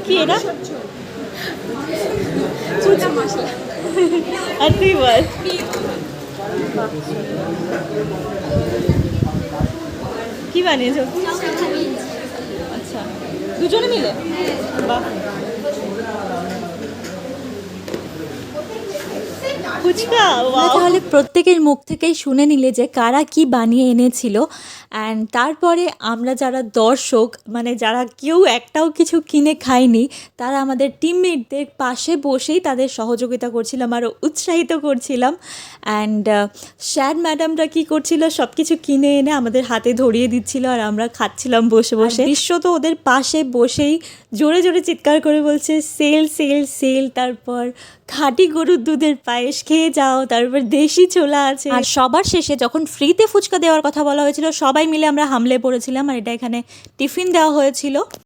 কি এটা? আর তুই বল। কি বানিয়েছো? আচ্ছা, দুজনে মিলে? বাহ। ফুচকা, তাহলে প্রত্যেকের মুখ থেকেই শুনে নিলে যে কারা কি বানিয়ে এনেছিল। অ্যান্ড তারপরে আমরা যারা দর্শক, মানে যারা কেউ একটাও কিছু কিনে খায়নি, তারা আমাদের টিমমেটদের পাশে বসেই তাদের সহযোগিতা করছিলাম, আরও উৎসাহিত করছিলাম। অ্যান্ড স্যার ম্যাডামরা কী করছিল, সব কিছু কিনে এনে আমাদের হাতে ধরিয়ে দিচ্ছিল আর আমরা খাচ্ছিলাম বসে বসে। বিশ্ব তো ওদের পাশে বসেই জোরে জোরে চিৎকার করে বলছে সেল সেল সেল, তারপর খাঁটি গরুর দুধের পায়েস খেয়ে যাও, তারপর দেশি ছোলা আছে। আর সবার শেষে যখন ফ্রিতে ফুচকা দেওয়ার কথা বলা হয়েছিল, সবাই মিলে আমরা হামলে পড়েছিলাম। আর এটা এখানে টিফিন দেওয়া হয়েছিল।